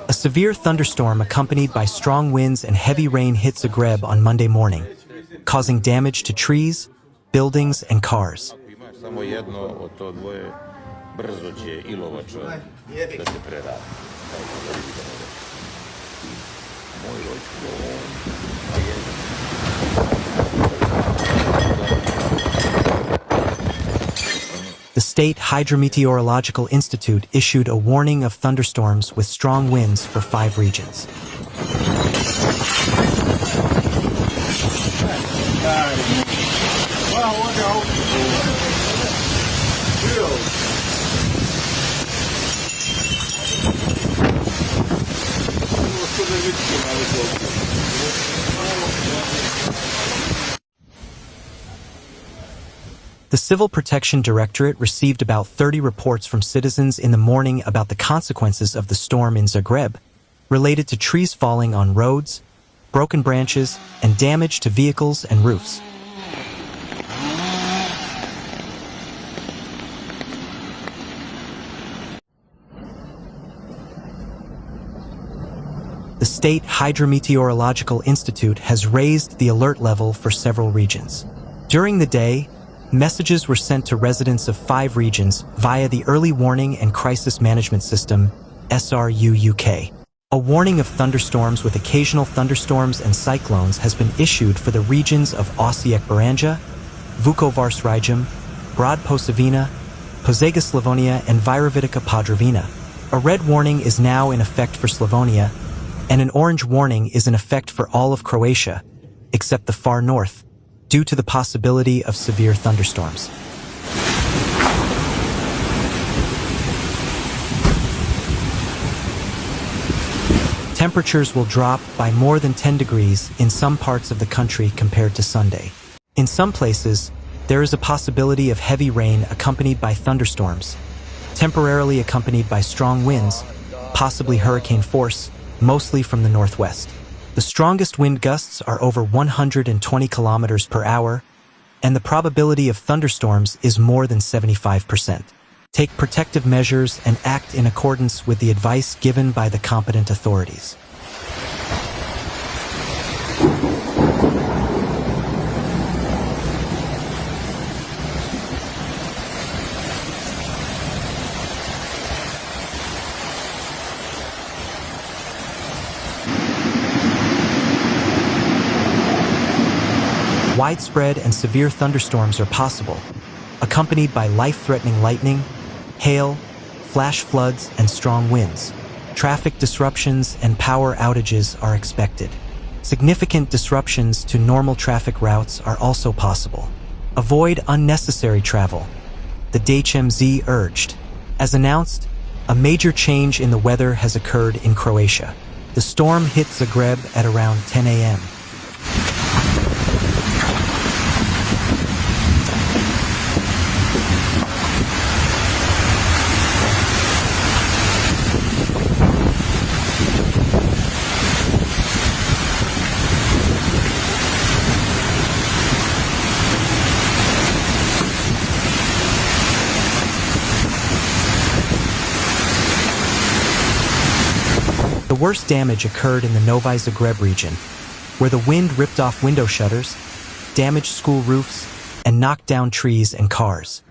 A severe thunderstorm accompanied by strong winds and heavy rain hit Zagreb on Monday morning, causing damage to trees, buildings, and cars. The State Hydrometeorological Institute issued a warning of thunderstorms with strong winds for 5 regions. The Civil Protection Directorate received about 30 reports from citizens in the morning about the consequences of the storm in Zagreb, related to trees falling on roads, broken branches, and damage to vehicles and roofs. The State Hydrometeorological Institute has raised the alert level for several regions. During the day, messages were sent to residents of 5 regions via the Early Warning and Crisis Management System, SRUUK. A warning of thunderstorms with occasional thunderstorms and cyclones has been issued for the regions of Osijek Baranja, Vukovar-Srijem, Brod-Posavina, Požega-Slavonia and Virovitica-Podravina. A red warning is now in effect for Slavonia, and an orange warning is in effect for all of Croatia, except the far north, due to the possibility of severe thunderstorms. Temperatures will drop by more than 10 degrees in some parts of the country compared to Sunday. In some places, there is a possibility of heavy rain accompanied by thunderstorms, temporarily accompanied by strong winds, possibly hurricane force, mostly from the northwest. The strongest wind gusts are over 120 kilometers per hour, and the probability of thunderstorms is more than 75%. Take protective measures and act in accordance with the advice given by the competent authorities. Widespread and severe thunderstorms are possible, accompanied by life-threatening lightning, hail, flash floods, and strong winds. Traffic disruptions and power outages are expected. Significant disruptions to normal traffic routes are also possible. Avoid unnecessary travel, the DHMZ urged. As announced, a major change in the weather has occurred in Croatia. The storm hit Zagreb at around 10 a.m. The worst damage occurred in the Novi Zagreb region, where the wind ripped off window shutters, damaged school roofs, and knocked down trees and cars.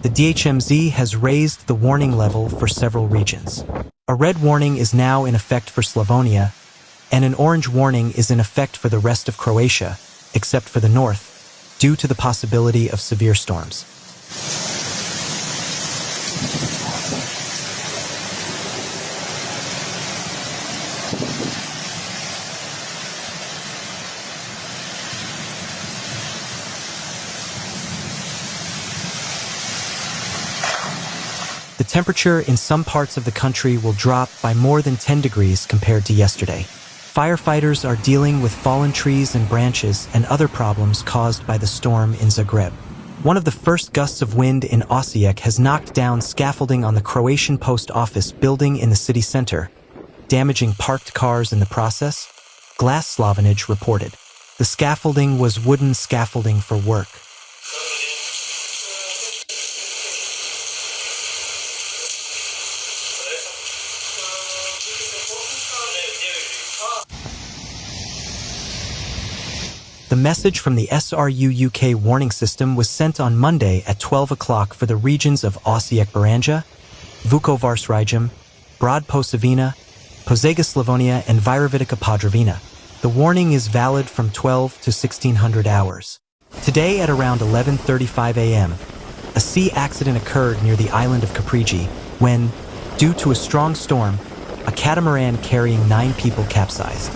The DHMZ has raised the warning level for several regions. A red warning is now in effect for Slavonia, and an orange warning is in effect for the rest of Croatia, except for the north, due to the possibility of severe storms. The temperature in some parts of the country will drop by more than 10 degrees compared to yesterday. Firefighters are dealing with fallen trees and branches and other problems caused by the storm in Zagreb. One of the first gusts of wind in Osijek has knocked down scaffolding on the Croatian post office building in the city center, damaging parked cars in the process, Glass Slavinage reported. The scaffolding was wooden scaffolding for work. The message from the SRUUK warning system was sent on Monday at 12 o'clock for the regions of Osijek Baranja, Vukovar-Srijem, Brod-Posavina, Požega-Slavonia and Virovitica-Podravina. The warning is valid from 12 to 1600 hours. Today at around 11:35 a.m., a sea accident occurred near the island of Caprigi when, due to a strong storm, a catamaran carrying 9 people capsized.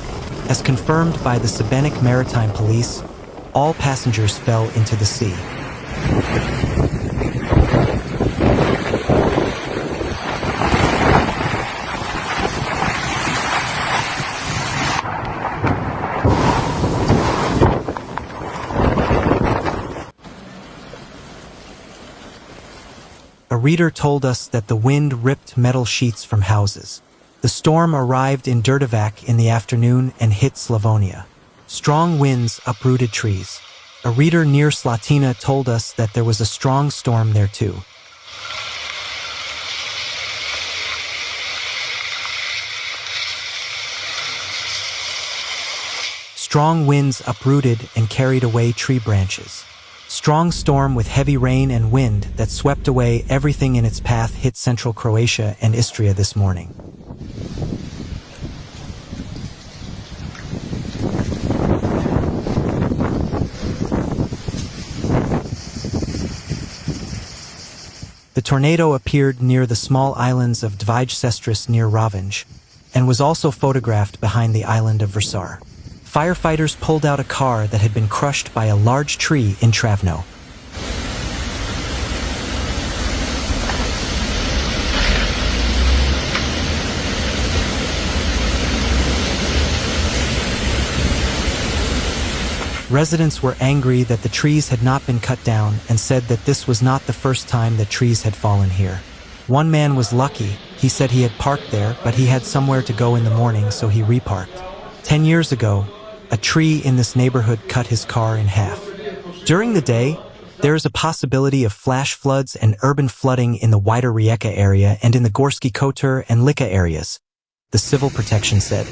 As confirmed by the Zagreb Maritime police, all passengers fell into the sea. A reader told us that the wind ripped metal sheets from houses. The storm arrived in Đurđevac in the afternoon and hit Slavonia. Strong winds uprooted trees. A reader near Slatina told us that there was a strong storm there too. Strong winds uprooted and carried away tree branches. Strong storm with heavy rain and wind that swept away everything in its path hit central Croatia and Istria this morning. The tornado appeared near the small islands of Dvije near Ravanj, and was also photographed behind the island of Vrsar. Firefighters pulled out a car that had been crushed by a large tree in Travno. Residents were angry that the trees had not been cut down and said that this was not the first time that trees had fallen here. One man was lucky. He said he had parked there, but he had somewhere to go in the morning, so he reparked. 10 years ago, a tree in this neighborhood cut his car in half. During the day, there is a possibility of flash floods and urban flooding in the wider Rijeka area and in the Gorski Kotar and Lika areas, the Civil Protection said.